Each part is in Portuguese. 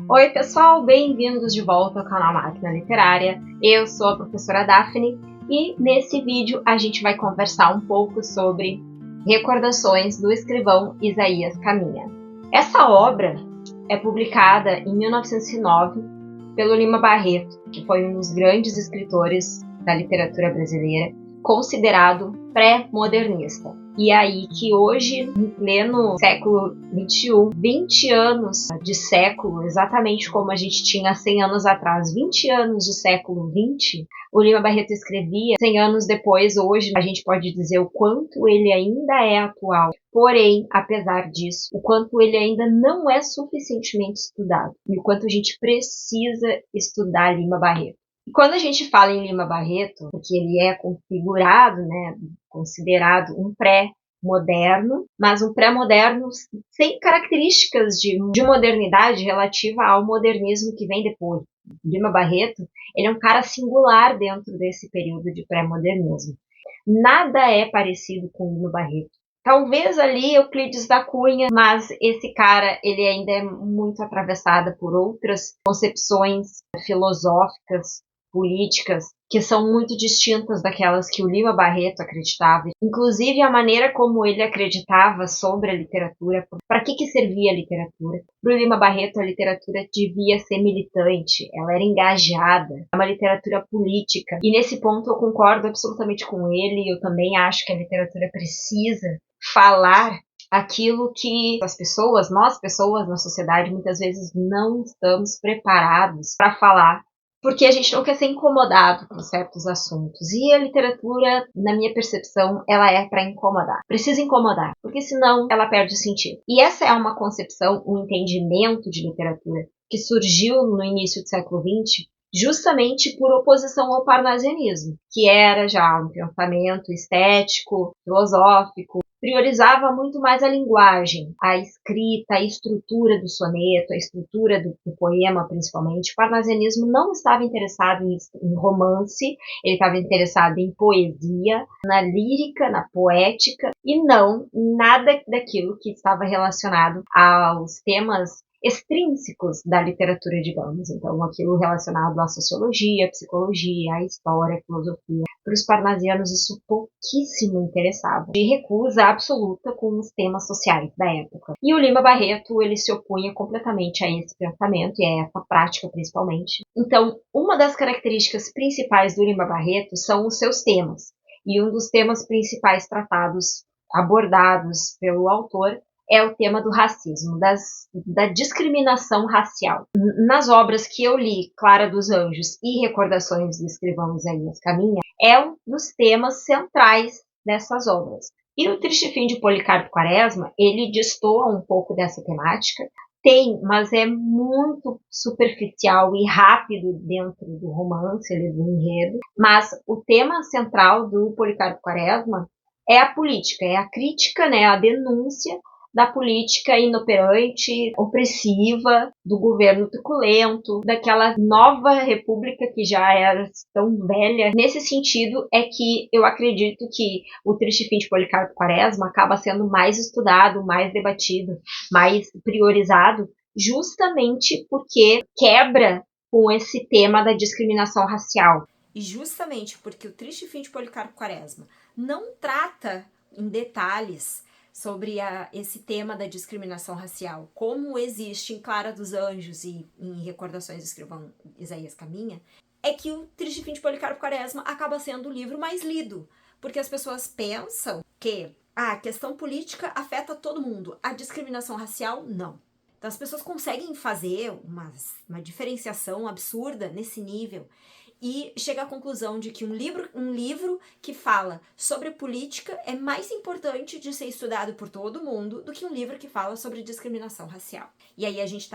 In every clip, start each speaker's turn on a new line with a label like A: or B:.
A: Oi pessoal, bem-vindos de volta ao canal Máquina Literária. Eu sou a professora Daphne e nesse vídeo a gente vai conversar um pouco sobre Recordações do escrivão Isaías Caminha. Essa obra é publicada em 1909 pelo Lima Barreto, que foi um dos grandes escritores da literatura brasileira, considerado pré-modernista. E aí que hoje, em pleno século XXI, 20 anos de século, exatamente como a gente tinha 100 anos atrás, 20 anos de século XX, o Lima Barreto escrevia. 100 anos depois, hoje, a gente pode dizer o quanto ele ainda é atual. Porém, apesar disso, o quanto ele ainda não é suficientemente estudado e o quanto a gente precisa estudar Lima Barreto. E quando a gente fala em Lima Barreto, porque ele é configurado, considerado um pré-moderno, mas um pré-moderno sem características de modernidade relativa ao modernismo que vem depois. Lima Barreto, ele é um cara singular dentro desse período de pré-modernismo. Nada é parecido com Lima Barreto. Talvez ali Euclides da Cunha, mas esse cara ele ainda é muito atravessado por outras concepções filosóficas, políticas, que são muito distintas daquelas que o Lima Barreto acreditava. Inclusive a maneira como ele acreditava sobre a literatura. Para que servia a literatura? Para o Lima Barreto, a literatura devia ser militante, ela era engajada, é uma literatura política. E nesse ponto eu concordo absolutamente com ele. Eu também acho que a literatura precisa falar aquilo que as pessoas, nós pessoas na sociedade, muitas vezes não estamos preparados para falar, porque a gente não quer ser incomodado com certos assuntos. E a literatura, na minha percepção, ela é para incomodar. Precisa incomodar, porque senão ela perde o sentido. E essa é uma concepção, um entendimento de literatura que surgiu no início do século XX, justamente por oposição ao parnasianismo, que era já um pensamento estético, filosófico, priorizava muito mais a linguagem, a escrita, a estrutura do soneto, a estrutura do poema, principalmente. O parnasianismo não estava interessado em romance, ele estava interessado em poesia, na lírica, na poética, e não nada daquilo que estava relacionado aos temas extrínsecos da literatura, digamos. Então, aquilo relacionado à sociologia, à psicologia, à história, à filosofia. Para os parnasianos, isso pouquíssimo interessava. De recusa absoluta com os temas sociais da época. E o Lima Barreto, ele se opunha completamente a esse pensamento e a essa prática, principalmente. Então, uma das características principais do Lima Barreto são os seus temas. E um dos temas principais tratados, abordados pelo autor, é o tema do racismo, da discriminação racial. Nas obras que eu li, Clara dos Anjos e Recordações do escrivão Isaías Caminha, é um dos temas centrais dessas obras. E o Triste Fim de Policarpo Quaresma, ele destoa um pouco dessa temática, mas é muito superficial e rápido dentro do romance, do enredo. Mas o tema central do Policarpo Quaresma é a política, é a crítica, a denúncia da política inoperante, opressiva, do governo truculento, daquela nova república que já era tão velha. Nesse sentido é que eu acredito que o Triste Fim de Policarpo Quaresma acaba sendo mais estudado, mais debatido, mais priorizado, justamente porque quebra com esse tema da discriminação racial.
B: E justamente porque o Triste Fim de Policarpo Quaresma não trata em detalhes sobre esse tema da discriminação racial, como existe em Clara dos Anjos e em Recordações do escrivão Isaías Caminha, é que o Triste Fim de Policarpo Quaresma acaba sendo o livro mais lido, porque as pessoas pensam que a questão política afeta todo mundo, a discriminação racial não. Então as pessoas conseguem fazer uma diferenciação absurda nesse nível e chega à conclusão de que um livro que fala sobre política é mais importante de ser estudado por todo mundo do que um livro que fala sobre discriminação racial. E aí a gente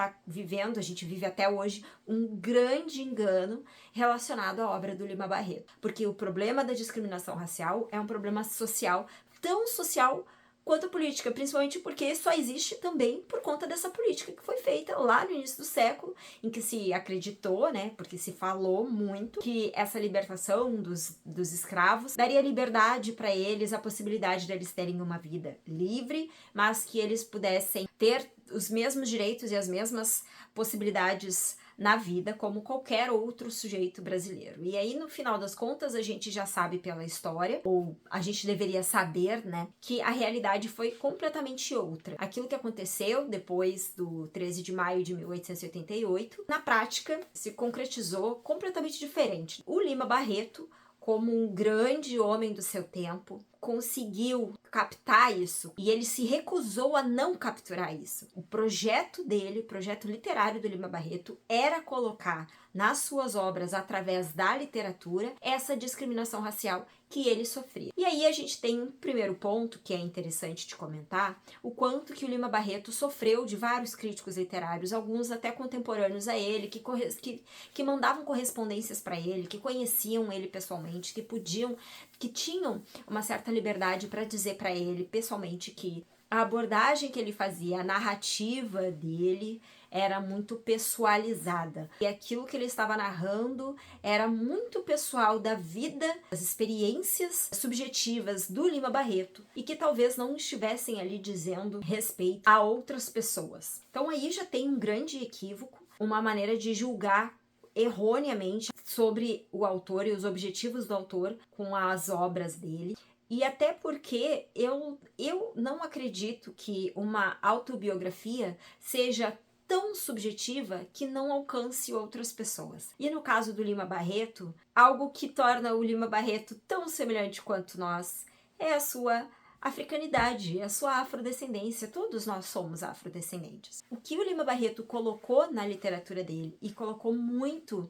B: vive até hoje um grande engano relacionado à obra do Lima Barreto, porque o problema da discriminação racial é um problema social, tão social quanto a política, principalmente porque só existe também por conta dessa política que foi feita lá no início do século, em que se acreditou, porque se falou muito, que essa libertação dos escravos daria liberdade para eles, a possibilidade de eles terem uma vida livre, mas que eles pudessem ter os mesmos direitos e as mesmas possibilidades na vida como qualquer outro sujeito brasileiro. E aí, no final das contas, a gente já sabe pela história, ou a gente deveria saber, né, que a realidade foi completamente outra. Aquilo que aconteceu depois do 13 de maio de 1888, na prática, se concretizou completamente diferente. O Lima Barreto, como um grande homem do seu tempo, conseguiu captar isso e ele se recusou a não capturar isso. O projeto dele, o projeto literário do Lima Barreto, era colocar nas suas obras, através da literatura, essa discriminação racial que ele sofria. E aí a gente tem um primeiro ponto que é interessante de comentar, o quanto que o Lima Barreto sofreu de vários críticos literários, alguns até contemporâneos a ele, que mandavam correspondências para ele, que conheciam ele pessoalmente, que tinham uma certa liberdade para dizer para ele pessoalmente que a abordagem que ele fazia, a narrativa dele era muito pessoalizada. E aquilo que ele estava narrando era muito pessoal da vida, das experiências subjetivas do Lima Barreto e que talvez não estivessem ali dizendo respeito a outras pessoas. Então aí já tem um grande equívoco, uma maneira de julgar erroneamente sobre o autor e os objetivos do autor com as obras dele. E até porque eu não acredito que uma autobiografia seja tão subjetiva que não alcance outras pessoas. E no caso do Lima Barreto, algo que torna o Lima Barreto tão semelhante quanto nós é a sua africanidade, a sua afrodescendência. Todos nós somos afrodescendentes. O que o Lima Barreto colocou na literatura dele, e colocou muito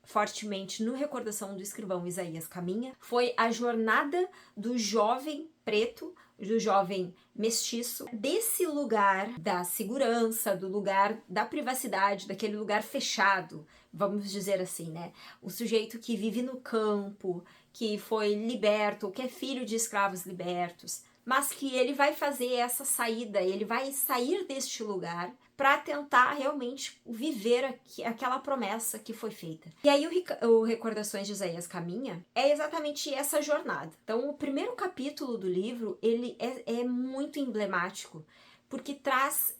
B: fortemente no Recordação do Escrivão Isaías Caminha, foi a jornada do jovem preto, do jovem mestiço, desse lugar da segurança, do lugar da privacidade, daquele lugar fechado, vamos dizer assim, né? O sujeito que vive no campo, que foi liberto, que é filho de escravos libertos, mas que ele vai fazer essa saída, ele vai sair deste lugar para tentar realmente viver aquela promessa que foi feita. E aí o Recordações de Isaías Caminha é exatamente essa jornada. Então o primeiro capítulo do livro, ele é muito emblemático, porque traz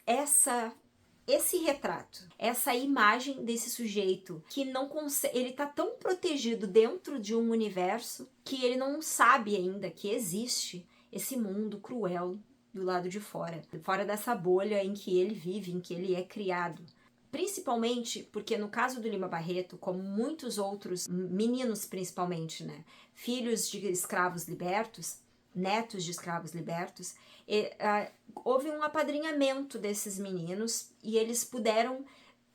B: esse retrato, essa imagem desse sujeito que não consegue, ele tá tão protegido dentro de um universo que ele não sabe ainda que existe esse mundo cruel do lado de fora dessa bolha em que ele vive, em que ele é criado. Principalmente porque no caso do Lima Barreto, como muitos outros meninos principalmente, né, filhos de escravos libertos, netos de escravos libertos, houve um apadrinhamento desses meninos e eles puderam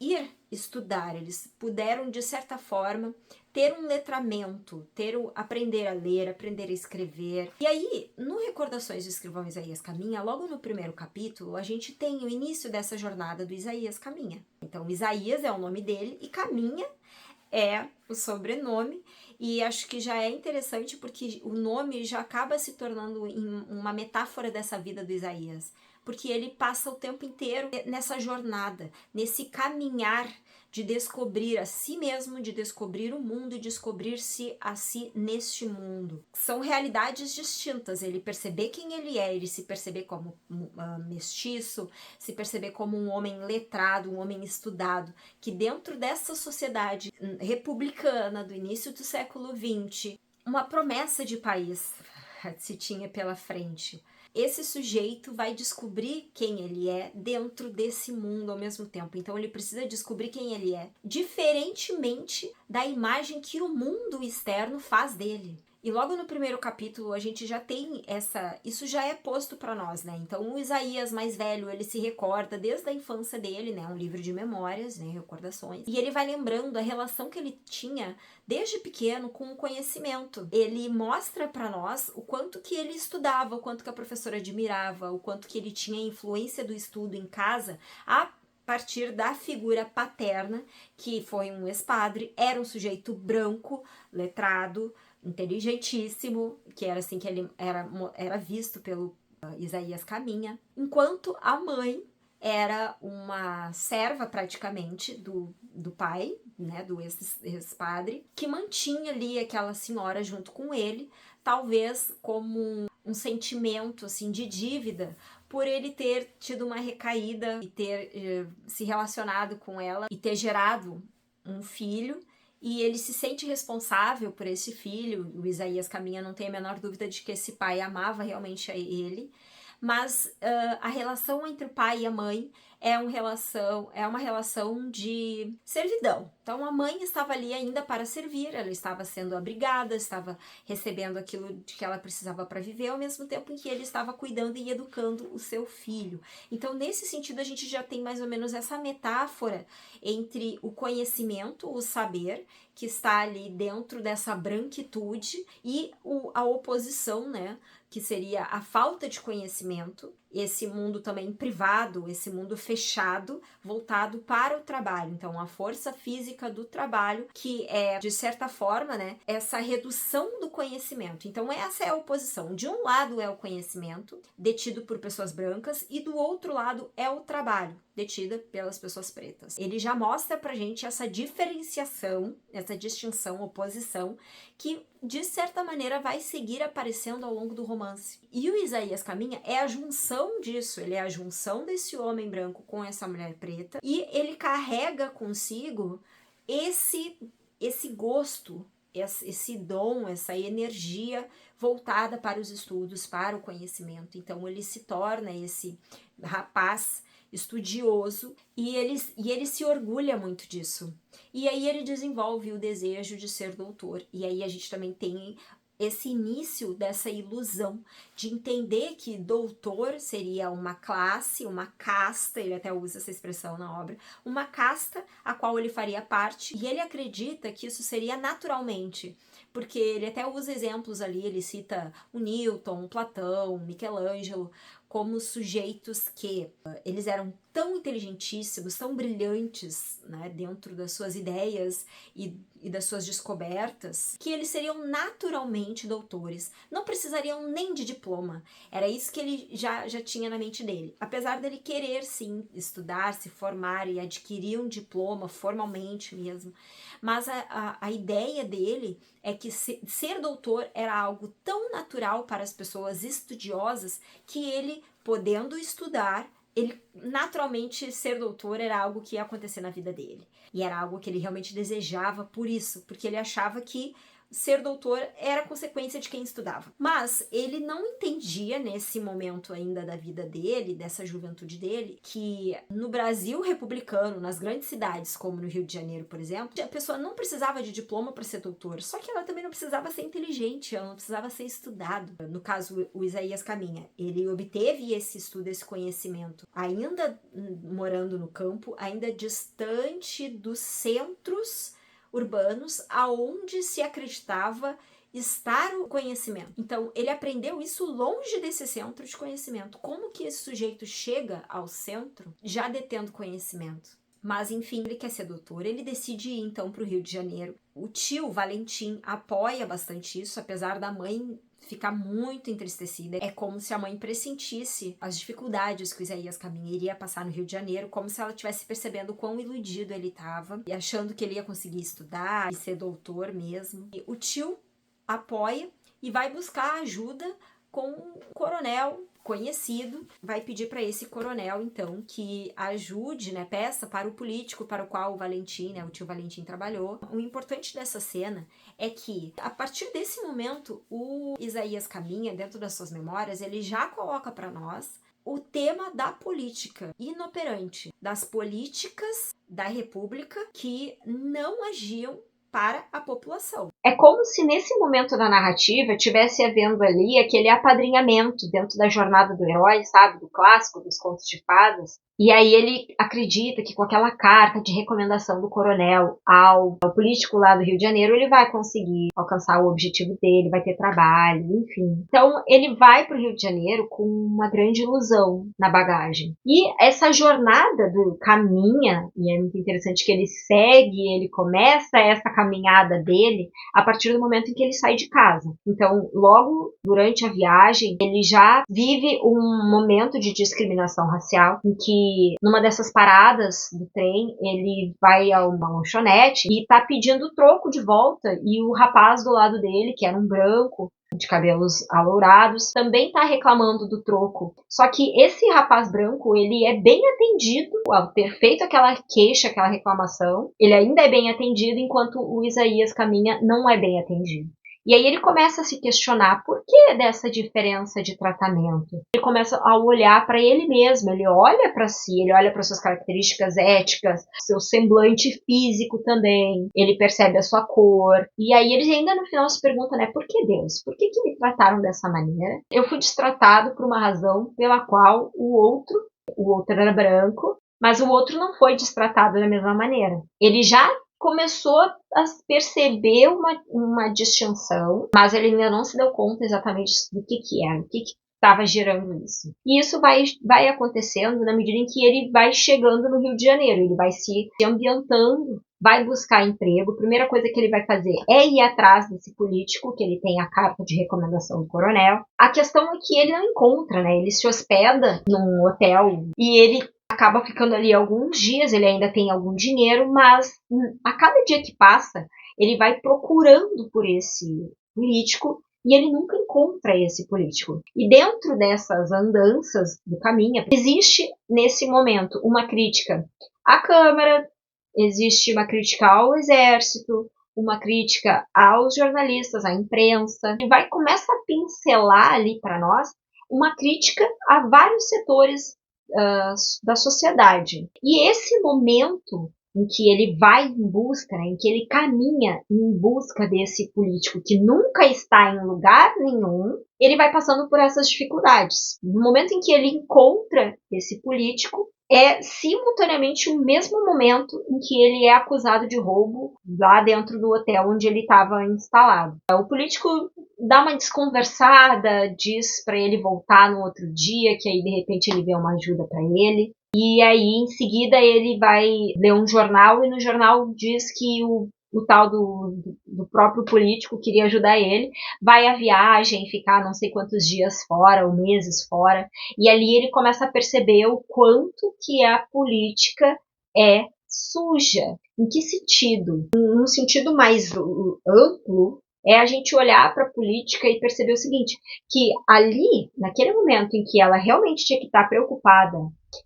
B: ir estudar, eles puderam, de certa forma, ter um letramento, aprender a ler, aprender a escrever. E aí, no Recordações do Escrivão Isaías Caminha, logo no primeiro capítulo, a gente tem o início dessa jornada do Isaías Caminha. Então, Isaías é o nome dele e Caminha é o sobrenome, e acho que já é interessante porque o nome já acaba se tornando uma metáfora dessa vida do Isaías, porque ele passa o tempo inteiro nessa jornada, nesse caminhar de descobrir a si mesmo, de descobrir o mundo e descobrir-se a si neste mundo. São realidades distintas, ele perceber quem ele é, ele se perceber como mestiço, se perceber como um homem letrado, um homem estudado, que dentro dessa sociedade republicana do início do século XX, uma promessa de país se tinha pela frente. Esse sujeito vai descobrir quem ele é dentro desse mundo ao mesmo tempo. Então ele precisa descobrir quem ele é, diferentemente da imagem que o mundo externo faz dele. E logo no primeiro capítulo a gente já tem isso já é posto para nós, né? Então o Isaías mais velho, ele se recorda desde a infância dele, né? Um livro de memórias, né? Recordações. E ele vai lembrando a relação que ele tinha desde pequeno com o conhecimento. Ele mostra para nós o quanto que ele estudava, o quanto que a professora admirava, o quanto que ele tinha influência do estudo em casa, a partir da figura paterna, que foi um ex-padre, era um sujeito branco, letrado, inteligentíssimo, que era assim que ele era visto pelo Isaías Caminha, enquanto a mãe era uma serva praticamente do pai, né, do ex-padre, que mantinha ali aquela senhora junto com ele, talvez como um sentimento assim de dívida por ele ter tido uma recaída e ter se relacionado com ela e ter gerado um filho. E ele se sente responsável por esse filho. O Isaías Caminha não tem a menor dúvida de que esse pai amava realmente a ele. Mas a relação entre o pai e a mãe é uma relação de servidão. Então a mãe estava ali ainda para servir, ela estava sendo abrigada, estava recebendo aquilo de que ela precisava para viver, ao mesmo tempo em que ele estava cuidando e educando o seu filho. Então nesse sentido a gente já tem mais ou menos essa metáfora entre o conhecimento, o saber, que está ali dentro dessa branquitude, e a oposição, né, que seria a falta de conhecimento, esse mundo também privado, esse mundo fechado, voltado para o trabalho. Então, a força física do trabalho, que é, de certa forma, né, essa redução do conhecimento. Então, essa é a oposição. De um lado é o conhecimento, detido por pessoas brancas, e do outro lado é o trabalho, detida pelas pessoas pretas. Ele já mostra pra gente essa diferenciação, essa distinção, oposição, que de certa maneira vai seguir aparecendo ao longo do romance. E o Isaías Caminha é a junção disso, ele é a junção desse homem branco com essa mulher preta, e ele carrega consigo esse gosto, esse dom, essa energia voltada para os estudos, para o conhecimento. Então ele se torna esse rapaz estudioso e ele se orgulha muito disso. E aí ele desenvolve o desejo de ser doutor. E aí a gente também tem esse início dessa ilusão de entender que doutor seria uma classe, uma casta, ele até usa essa expressão na obra, uma casta a qual ele faria parte, e ele acredita que isso seria naturalmente, porque ele até usa exemplos ali, ele cita o Newton, o Platão, o Michelangelo, como sujeitos que eles eram tão inteligentíssimos, tão brilhantes, né, dentro das suas ideias e das suas descobertas, que eles seriam naturalmente doutores, não precisariam nem de diploma. Era isso que ele já tinha na mente dele. Apesar dele querer, sim, estudar, se formar e adquirir um diploma formalmente mesmo, mas a ideia dele é que ser doutor era algo tão natural para as pessoas estudiosas que ele, podendo estudar, ele naturalmente ser doutor era algo que ia acontecer na vida dele. E era algo que ele realmente desejava por isso, porque ele achava que ser doutor era consequência de quem estudava. Mas ele não entendia nesse momento ainda da vida dele, dessa juventude dele, que no Brasil republicano, nas grandes cidades, como no Rio de Janeiro, por exemplo, a pessoa não precisava de diploma para ser doutor, só que ela também não precisava ser inteligente, ela não precisava ser estudado. No caso, o Isaías Caminha, ele obteve esse estudo, esse conhecimento, ainda morando no campo, ainda distante dos centros urbanos, aonde se acreditava estar o conhecimento. Então, ele aprendeu isso longe desse centro de conhecimento. Como que esse sujeito chega ao centro já detendo conhecimento? Mas, enfim, ele quer ser doutor, ele decide ir, então, para o Rio de Janeiro. O tio, Valentim, apoia bastante isso, apesar da mãe ficar muito entristecida. É como se a mãe pressentisse as dificuldades que o Isaías Caminha iria passar no Rio de Janeiro, como se ela estivesse percebendo o quão iludido ele estava e achando que ele ia conseguir estudar e ser doutor mesmo. E o tio apoia e vai buscar ajuda com um coronel conhecido, vai pedir para esse coronel, então, que ajude, né, peça para o político para o qual o Valentim, né, o tio Valentim trabalhou. O importante dessa cena é que, a partir desse momento, o Isaías Caminha, dentro das suas memórias, ele já coloca para nós o tema da política inoperante, das políticas da República que não agiam para a população.
A: É como se nesse momento da narrativa tivesse havendo ali aquele apadrinhamento dentro da jornada do herói, sabe? Do clássico, dos contos de fadas. E aí ele acredita que com aquela carta de recomendação do coronel ao político lá do Rio de Janeiro, ele vai conseguir alcançar o objetivo dele, vai ter trabalho, enfim. Então ele vai para o Rio de Janeiro com uma grande ilusão na bagagem. E essa jornada do Caminha, e é muito interessante que ele segue, ele começa essa caminhada dele a partir do momento em que ele sai de casa. Então, logo durante a viagem, ele já vive um momento de discriminação racial em que ele, numa dessas paradas do trem, ele vai a uma lanchonete e tá pedindo troco de volta, e o rapaz do lado dele, que era um branco, de cabelos alourados, também tá reclamando do troco. Só que esse rapaz branco, ele é bem atendido ao ter feito aquela queixa, aquela reclamação. Ele ainda é bem atendido, enquanto o Isaías Caminha não é bem atendido. E aí ele começa a se questionar por que dessa diferença de tratamento. Ele começa a olhar para ele mesmo, ele olha para si, ele olha para suas características éticas, seu semblante físico também, ele percebe a sua cor. E aí ele ainda no final se pergunta, né, por que Deus? Por que me trataram dessa maneira? Eu fui destratado por uma razão pela qual o outro era branco, mas o outro não foi destratado da mesma maneira. Ele já começou a perceber uma distinção, mas ele ainda não se deu conta exatamente do que era, o que estava gerando isso. E isso vai acontecendo na medida em que ele vai chegando no Rio de Janeiro, ele vai se ambientando, vai buscar emprego. A primeira coisa que ele vai fazer é ir atrás desse político, que ele tem a carta de recomendação do coronel. A questão é que ele não encontra, né? Ele se hospeda num hotel e ele acaba ficando ali alguns dias, ele ainda tem algum dinheiro, mas a cada dia que passa, ele vai procurando por esse político e ele nunca encontra esse político. E dentro dessas andanças do caminho, existe nesse momento uma crítica à Câmara, existe uma crítica ao Exército, uma crítica aos jornalistas, à imprensa. E começa a pincelar ali para nós uma crítica a vários setores da sociedade. E esse momento em que ele vai em busca, né, em que ele caminha em busca desse político que nunca está em lugar nenhum, ele vai passando por essas dificuldades. No momento em que ele encontra esse político, é simultaneamente o mesmo momento em que ele é acusado de roubo lá dentro do hotel onde ele estava instalado. O político dá uma desconversada, diz para ele voltar no outro dia, que aí de repente ele vê uma ajuda para ele. E aí em seguida ele vai ler um jornal e no jornal diz que o tal do próprio político queria ajudar ele, vai à viagem, ficar não sei quantos dias fora, ou meses fora, e ali ele começa a perceber o quanto que a política é suja. Em que sentido? Num sentido mais amplo, é a gente olhar para a política e perceber o seguinte, que ali, naquele momento em que ela realmente tinha que estar preocupada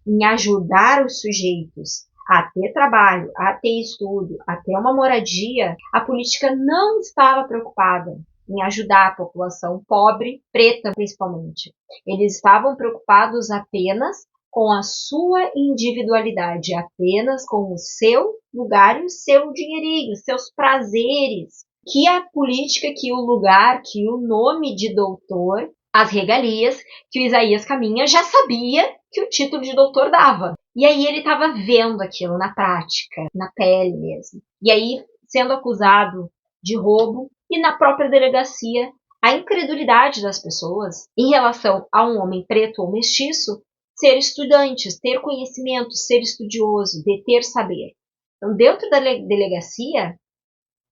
A: em ajudar os sujeitos a ter trabalho, a ter estudo, a ter uma moradia, a política não estava preocupada em ajudar a população pobre, preta principalmente. Eles estavam preocupados apenas com a sua individualidade, apenas com o seu lugar e o seu dinheirinho, seus prazeres. Que a política, que o lugar, que o nome de doutor, as regalias, que o Isaías Caminha já sabia que o título de doutor dava. E aí ele estava vendo aquilo na prática, na pele mesmo. E aí, sendo acusado de roubo, e na própria delegacia, a incredulidade das pessoas em relação a um homem preto ou mestiço ser estudante, ter conhecimento, ser estudioso, deter saber. Então, dentro da delegacia,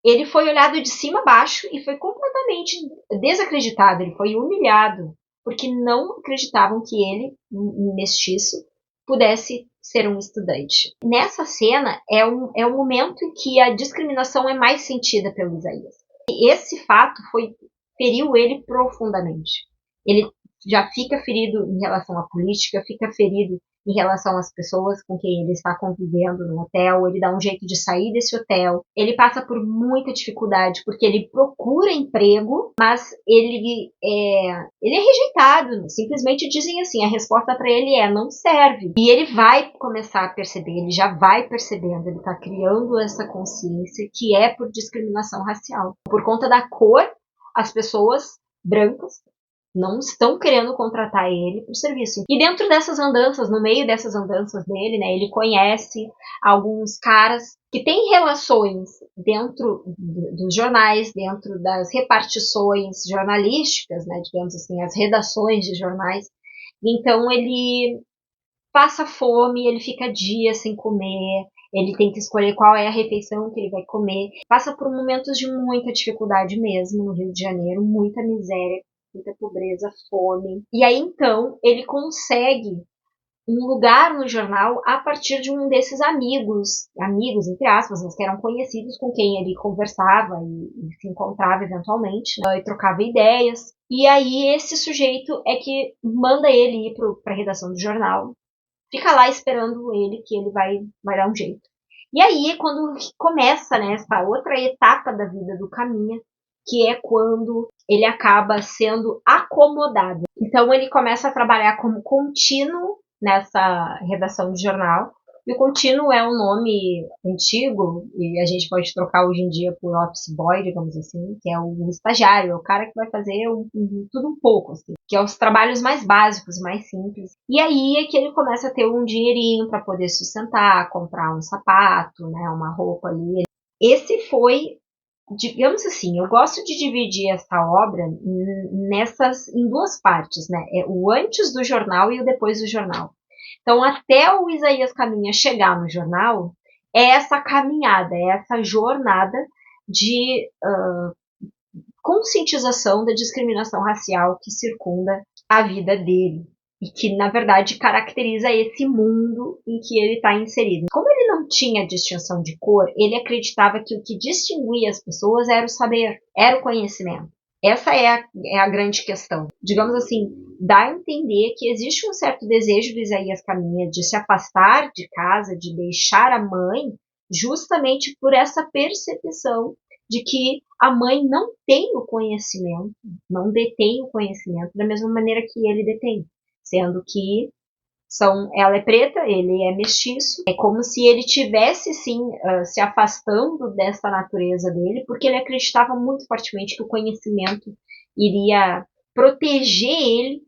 A: ele foi olhado de cima a baixo e foi completamente desacreditado, ele foi humilhado, porque não acreditavam que ele, um mestiço, pudesse ser um estudante. Nessa cena é o momento em que a discriminação é mais sentida pelo Isaías. E esse fato feriu ele profundamente. Ele já fica ferido em relação à política, fica ferido em relação às pessoas com quem ele está convivendo no hotel, ele dá um jeito de sair desse hotel, ele passa por muita dificuldade, porque ele procura emprego, mas ele é rejeitado, simplesmente dizem assim, a resposta para ele é, não serve. E ele vai começar a perceber, ele já vai percebendo, ele está criando essa consciência que é por discriminação racial. Por conta da cor, as pessoas brancas não estão querendo contratar ele para o serviço. E dentro dessas andanças, no meio dessas andanças dele, né, ele conhece alguns caras que têm relações dentro dos jornais, dentro das repartições jornalísticas, né, digamos assim, as redações de jornais. Então ele passa fome, ele fica dias sem comer, ele tem que escolher qual é a refeição que ele vai comer. Passa por momentos de muita dificuldade mesmo no Rio de Janeiro, muita miséria, muita pobreza, fome. E aí, então, ele consegue um lugar no jornal a partir de um desses amigos, entre aspas, mas que eram conhecidos com quem ele conversava e se encontrava eventualmente, né, e trocava ideias. E aí esse sujeito é que manda ele ir para a redação do jornal, fica lá esperando ele, que ele vai dar um jeito. E aí é quando começa, né, essa outra etapa da vida do Caminha, que é quando ele acaba sendo acomodado. Então ele começa a trabalhar como contínuo nessa redação de jornal. E o contínuo é um nome antigo, e a gente pode trocar hoje em dia por office boy, digamos assim, que é o estagiário, é o cara que vai fazer tudo um pouco, assim, que é os trabalhos mais básicos, mais simples. E aí é que ele começa a ter um dinheirinho para poder sustentar, comprar um sapato, né, uma roupa ali. Esse foi, digamos assim, eu gosto de dividir essa obra em duas partes, né? É o antes do jornal e o depois do jornal. Então, até o Isaías Caminha chegar no jornal, é essa caminhada, é essa jornada de conscientização da discriminação racial que circunda a vida dele e que, na verdade, caracteriza esse mundo em que ele está inserido. Como ele não tinha distinção de cor, ele acreditava que o que distinguia as pessoas era o saber, era o conhecimento. Essa é a grande questão. Digamos assim, dá a entender que existe um certo desejo do Isaías Caminha de se afastar de casa, de deixar a mãe, justamente por essa percepção de que a mãe não tem o conhecimento, não detém o conhecimento da mesma maneira que ele detém, sendo que ela é preta, ele é mestiço. É como se ele tivesse, sim, se afastando dessa natureza dele, porque ele acreditava muito fortemente que o conhecimento iria proteger ele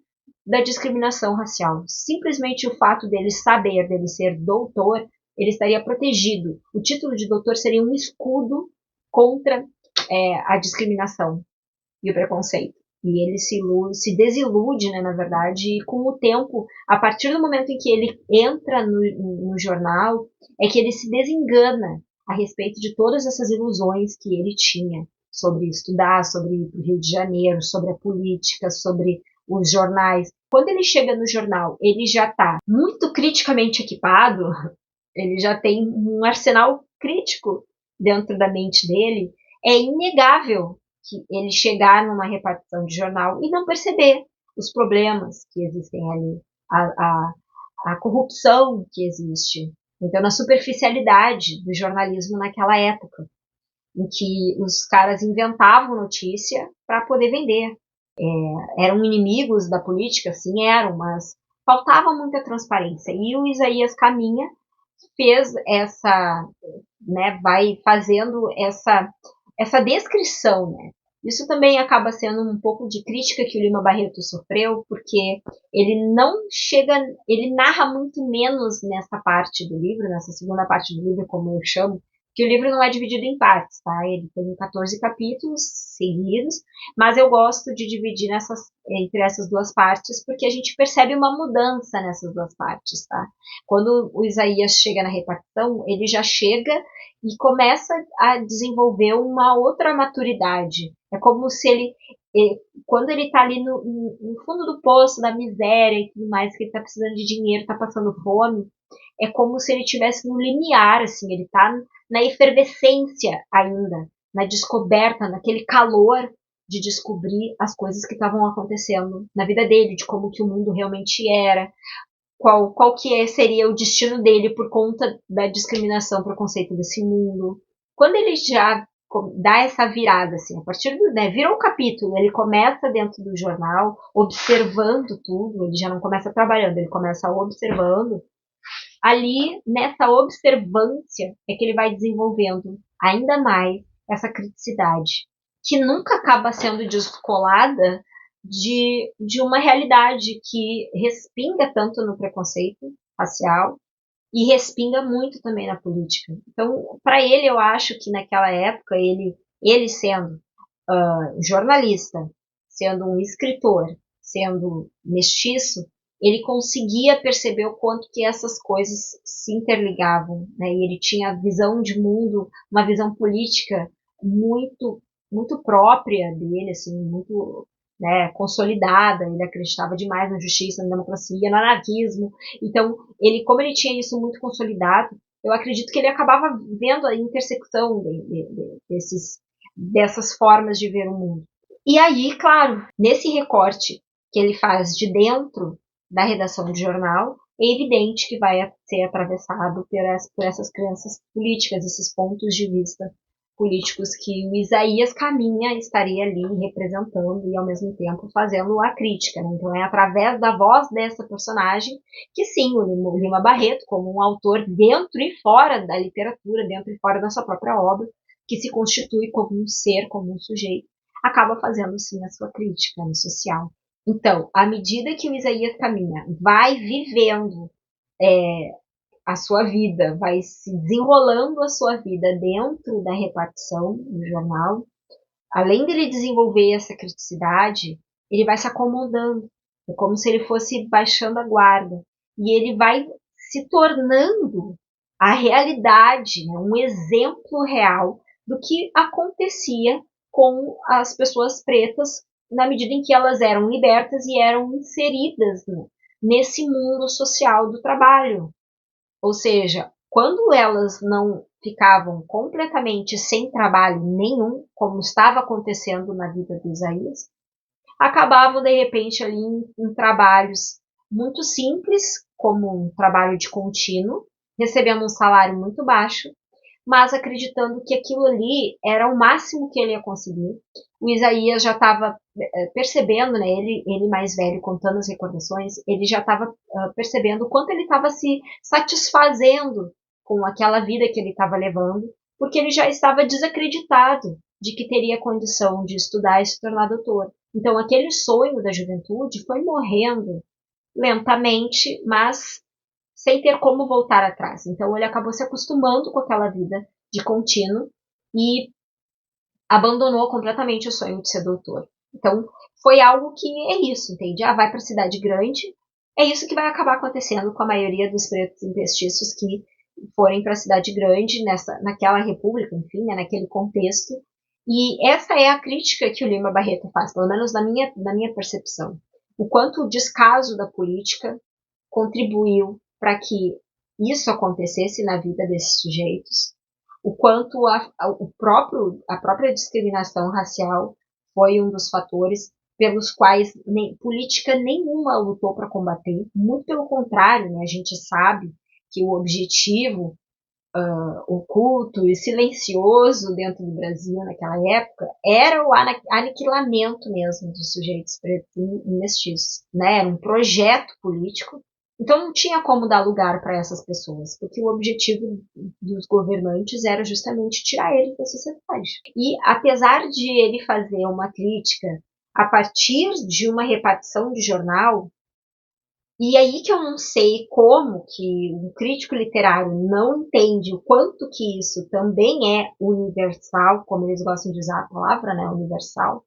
A: da discriminação racial. Simplesmente o fato dele saber, dele ser doutor, ele estaria protegido. O título de doutor seria um escudo contra a discriminação e o preconceito. E ele se desilude, né, na verdade, e com o tempo, a partir do momento em que ele entra no jornal, é que ele se desengana a respeito de todas essas ilusões que ele tinha sobre estudar, sobre ir para o Rio de Janeiro, sobre a política, sobre os jornais. Quando ele chega no jornal, ele já está muito criticamente equipado, ele já tem um arsenal crítico dentro da mente dele. É inegável que ele chegar numa repartição de jornal e não perceber os problemas que existem ali, a corrupção que existe. Então, na superficialidade do jornalismo naquela época, em que os caras inventavam notícia para poder vender. Eram inimigos da política, sim, eram, mas faltava muita transparência. E o Isaías Caminha fez essa, né, vai fazendo essa descrição, né? Isso também acaba sendo um pouco de crítica que o Lima Barreto sofreu, porque ele não chega, ele narra muito menos nessa parte do livro, nessa segunda parte do livro, como eu chamo, que o livro não é dividido em partes, tá? Ele tem 14 capítulos seguidos, mas eu gosto de dividir entre essas duas partes, porque a gente percebe uma mudança nessas duas partes, tá? Quando o Isaías chega na repartição, ele já chega e começa a desenvolver uma outra maturidade. É como se quando ele tá ali no fundo do poço da miséria e tudo mais, que ele tá precisando de dinheiro, tá passando fome, é como se ele tivesse no limiar, assim, ele tá na efervescência ainda, na descoberta, naquele calor de descobrir as coisas que estavam acontecendo na vida dele, de como que o mundo realmente era, qual que seria o destino dele por conta da discriminação, preconceito desse mundo. Quando ele já dá essa virada, assim, a partir do, né, virou um capítulo, ele começa dentro do jornal, observando tudo, ele já não começa trabalhando, ele começa observando. Ali, nessa observância, é que ele vai desenvolvendo ainda mais essa criticidade, que nunca acaba sendo descolada de uma realidade que respinga tanto no preconceito racial e respinga muito também na política. Então, para ele, eu acho que naquela época, ele sendo jornalista, sendo um escritor, sendo mestiço, ele conseguia perceber o quanto que essas coisas se interligavam, né? E ele tinha a visão de mundo, uma visão política muito própria dele, assim, muito né, consolidada, ele acreditava demais na justiça, na democracia, no anarquismo. Então, como ele tinha isso muito consolidado, eu acredito que ele acabava vendo a intersecção dessas formas de ver o mundo. E aí, claro, nesse recorte que ele faz de dentro da redação de jornal, é evidente que vai ser atravessado por essas crenças políticas, esses pontos de vista políticos que o Isaías Caminha estaria ali representando e ao mesmo tempo fazendo a crítica, né? Então é através da voz dessa personagem que sim, o Lima Barreto, como um autor dentro e fora da literatura, dentro e fora da sua própria obra, que se constitui como um ser, como um sujeito, acaba fazendo sim a sua crítica no social. Então, à medida que o Isaías Caminha vai vivendo a sua vida, vai se desenrolando a sua vida dentro da repartição do jornal, além dele desenvolver essa criticidade, ele vai se acomodando. É como se ele fosse baixando a guarda. E ele vai se tornando a realidade, né, um exemplo real do que acontecia com as pessoas pretas na medida em que elas eram libertas e eram inseridas, né, nesse mundo social do trabalho. Ou seja, quando elas não ficavam completamente sem trabalho nenhum, como estava acontecendo na vida do Isaías, acabavam de repente ali em trabalhos muito simples, como um trabalho de contínuo, recebendo um salário muito baixo, mas acreditando que aquilo ali era o máximo que ele ia conseguir. O Isaías já estava percebendo, né, ele mais velho, contando as recordações, ele já estava percebendo o quanto ele estava se satisfazendo com aquela vida que ele estava levando, porque ele já estava desacreditado de que teria condição de estudar e se tornar doutor. Então aquele sonho da juventude foi morrendo lentamente, mas sem ter como voltar atrás. Então ele acabou se acostumando com aquela vida de contínuo e abandonou completamente o sonho de ser doutor. Então foi algo que é isso, entende? Vai para a cidade grande, é isso que vai acabar acontecendo com a maioria dos pretos e mestiços que forem para a cidade grande, naquela república, enfim, né, naquele contexto. E essa é a crítica que o Lima Barreto faz, pelo menos na minha percepção. O quanto o descaso da política contribuiu para que isso acontecesse na vida desses sujeitos, o quanto a própria discriminação racial foi um dos fatores pelos quais política nenhuma lutou para combater, muito pelo contrário, né, a gente sabe que o objetivo oculto e silencioso dentro do Brasil naquela época era o aniquilamento mesmo dos sujeitos pretos e mestiços, né? Era um projeto político. Então não tinha como dar lugar para essas pessoas, porque o objetivo dos governantes era justamente tirar eles da sociedade. E apesar de ele fazer uma crítica a partir de uma repartição de jornal, e aí que eu não sei como que um crítico literário não entende o quanto que isso também é universal, como eles gostam de usar a palavra, né, universal,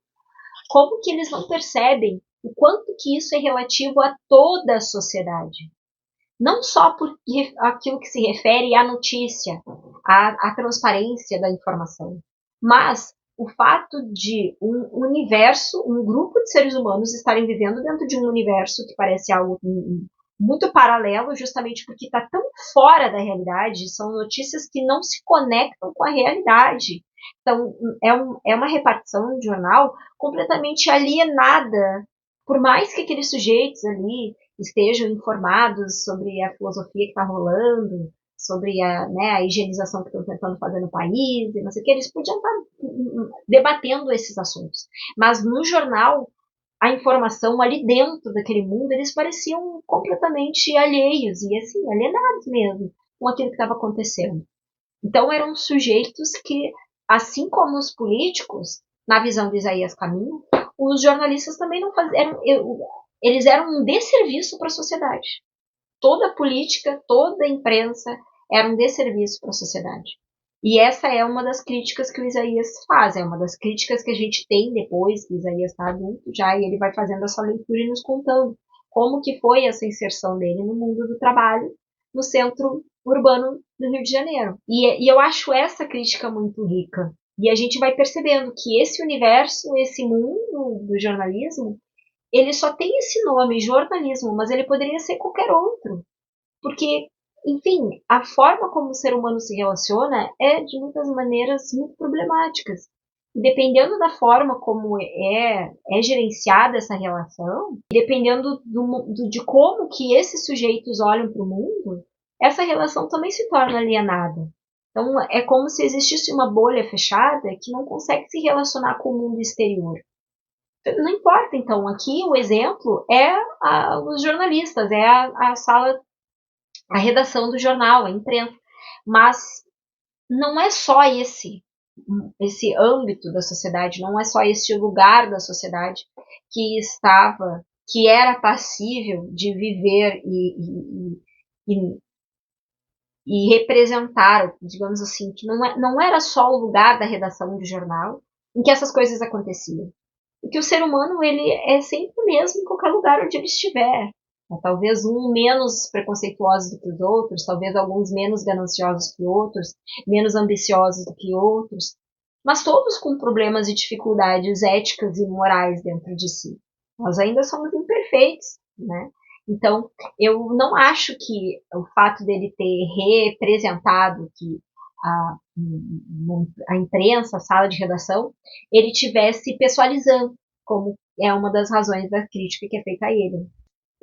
A: como que eles não percebem o quanto que isso é relativo a toda a sociedade. Não só por aquilo que se refere à notícia, à transparência da informação, mas o fato de um universo, um grupo de seres humanos estarem vivendo dentro de um universo que parece algo muito paralelo, justamente porque está tão fora da realidade, são notícias que não se conectam com a realidade. Então, é uma repartição de jornal completamente alienada, por mais que aqueles sujeitos ali estejam informados sobre a filosofia que está rolando, sobre a higienização que estão tentando fazer no país, e não sei o que, eles podiam estar debatendo esses assuntos. Mas no jornal, a informação ali dentro daquele mundo, eles pareciam completamente alheios e assim, alienados mesmo com aquilo que estava acontecendo. Então eram sujeitos que, assim como os políticos, na visão de Isaías Caminha, os jornalistas também não faziam, eles eram um desserviço para a sociedade. Toda a política, toda a imprensa era um desserviço para a sociedade. E essa é uma das críticas que o Isaías faz, é uma das críticas que a gente tem depois que o Isaías está adulto já, e ele vai fazendo essa leitura e nos contando como que foi essa inserção dele no mundo do trabalho, no centro urbano do Rio de Janeiro. E eu acho essa crítica muito rica, E a gente vai percebendo que esse universo, esse mundo do jornalismo, ele só tem esse nome, jornalismo, mas ele poderia ser qualquer outro. Porque, enfim, a forma como o ser humano se relaciona é, de muitas maneiras, muito problemáticas. E dependendo da forma como é gerenciada essa relação, dependendo de como que esses sujeitos olham para o mundo, essa relação também se torna alienada. Então, é como se existisse uma bolha fechada que não consegue se relacionar com o mundo exterior. Não importa, então, aqui o exemplo é os jornalistas, é a sala, a redação do jornal, a imprensa. Mas não é só esse âmbito da sociedade, não é só esse lugar da sociedade que era passível de viver e representar, digamos assim, que não era só o lugar da redação do jornal em que essas coisas aconteciam. Porque o ser humano, ele é sempre o mesmo em qualquer lugar onde ele estiver. Talvez um menos preconceituosos do que os outros, talvez alguns menos gananciosos que outros, menos ambiciosos do que outros, mas todos com problemas e dificuldades éticas e morais dentro de si. Nós ainda somos imperfeitos, né? Então, eu não acho que o fato dele ter representado que a imprensa, a sala de redação, ele tivesse pessoalizando, como é uma das razões da crítica que é feita a ele.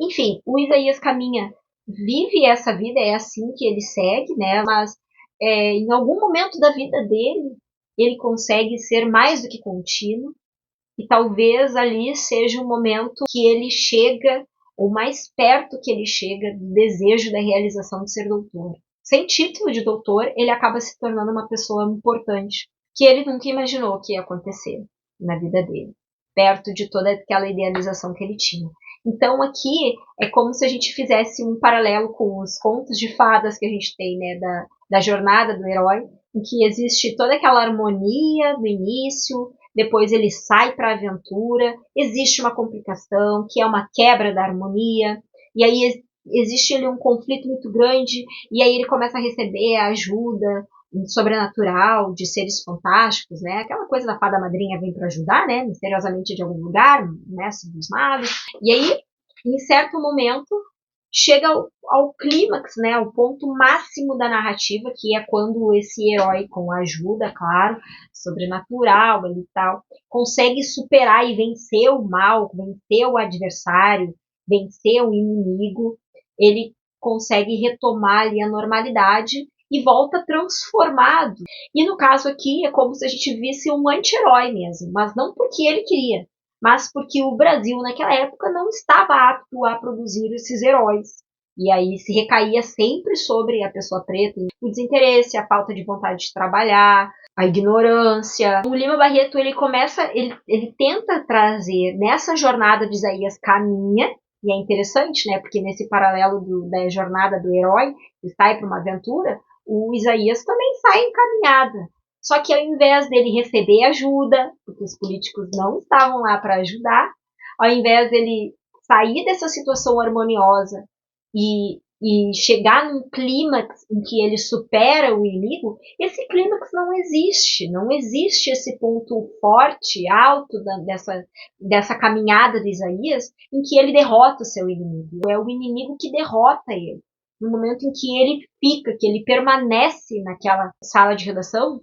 A: Enfim, o Isaías Caminha vive essa vida, é assim que ele segue, né? Mas em algum momento da vida dele, ele consegue ser mais do que contínuo, e talvez ali seja o momento que ele chega, ou mais perto que ele chega, do desejo da realização de ser doutor. Sem título de doutor, ele acaba se tornando uma pessoa importante, que ele nunca imaginou que ia acontecer na vida dele, perto de toda aquela idealização que ele tinha. Então aqui é como se a gente fizesse um paralelo com os contos de fadas que a gente tem, né, da jornada do herói, em que existe toda aquela harmonia no início, depois ele sai para a aventura, existe uma complicação, que é uma quebra da harmonia, e aí existe ali um conflito muito grande, e aí ele começa a receber a ajuda sobrenatural de seres fantásticos, né? Aquela coisa da fada madrinha vem para ajudar, né? Misteriosamente de algum lugar, mestre dos magos. E aí, em certo momento, chega ao clímax, né? Ao ponto máximo da narrativa, que é quando esse herói, com ajuda, claro, sobrenatural e tal, consegue superar e vencer o mal, vencer o adversário, vencer o inimigo. Ele consegue retomar ali a normalidade e volta transformado. E no caso aqui é como se a gente visse um anti-herói mesmo, mas não porque ele queria, mas porque o Brasil naquela época não estava apto a produzir esses heróis. E aí se recaía sempre sobre a pessoa preta, o desinteresse, a falta de vontade de trabalhar, a ignorância. O Lima Barreto, ele tenta trazer nessa jornada de Isaías Caminha, e é interessante, né, porque nesse paralelo da jornada do herói, que sai para uma aventura, o Isaías também sai em caminhada. Só que ao invés dele receber ajuda, porque os políticos não estavam lá para ajudar, ao invés dele sair dessa situação harmoniosa e chegar num clímax em que ele supera o inimigo, esse clímax não existe. Não existe esse ponto forte, alto dessa caminhada de Isaías, em que ele derrota o seu inimigo. É o inimigo que derrota ele. No momento em que ele fica, que ele permanece naquela sala de redação,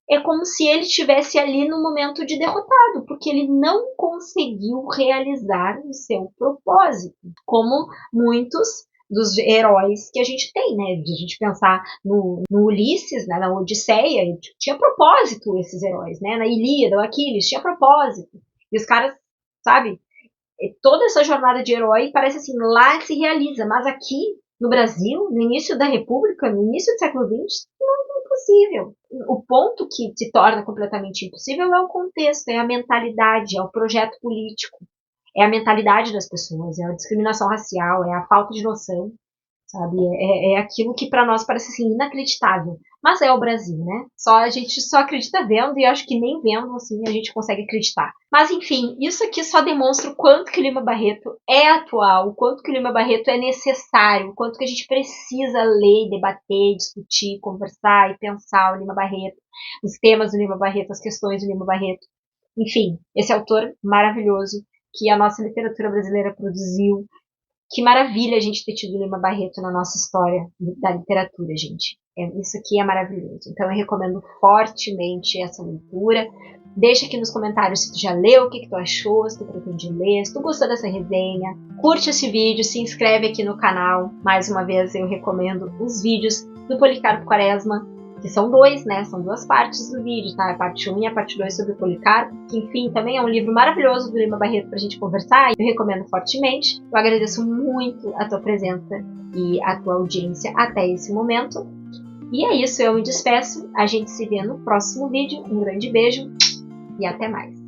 A: é como se ele estivesse ali no momento de derrotado, porque ele não conseguiu realizar o seu propósito, como muitos dos heróis que a gente tem, né? De a gente pensar no Ulisses, né? Na Odisseia, tinha propósito esses heróis, né? Na Ilíada, o Aquiles, tinha propósito. E os caras, sabe? Toda essa jornada de herói parece assim, lá se realiza, mas aqui no Brasil, no início da República, no início do século XX, não é impossível. O ponto que se torna completamente impossível é o contexto, é a mentalidade, é o projeto político, é a mentalidade das pessoas, é a discriminação racial, é a falta de noção, sabe? É aquilo que para nós parece assim inacreditável. Mas é o Brasil, né? A gente só acredita vendo, e eu acho que nem vendo, assim, a gente consegue acreditar. Mas, enfim, isso aqui só demonstra o quanto que o Lima Barreto é atual, o quanto que o Lima Barreto é necessário, o quanto que a gente precisa ler, debater, discutir, conversar e pensar o Lima Barreto, os temas do Lima Barreto, as questões do Lima Barreto. Enfim, esse autor maravilhoso que a nossa literatura brasileira produziu. Que maravilha a gente ter tido o Lima Barreto na nossa história da literatura, gente. Isso aqui é maravilhoso. Então eu recomendo fortemente essa leitura. Deixa aqui nos comentários se tu já leu, o que tu achou, se tu pretende ler, se tu gostou dessa resenha. Curte esse vídeo, se inscreve aqui no canal. Mais uma vez eu recomendo os vídeos do Policarpo Quaresma, que são dois, né? São duas partes do vídeo, tá? A parte 1 e a parte 2 sobre o Policarpo, que, enfim, também é um livro maravilhoso do Lima Barreto pra gente conversar, e eu recomendo fortemente. Eu agradeço muito a tua presença e a tua audiência até esse momento. E é isso, eu me despeço. A gente se vê no próximo vídeo. Um grande beijo e até mais.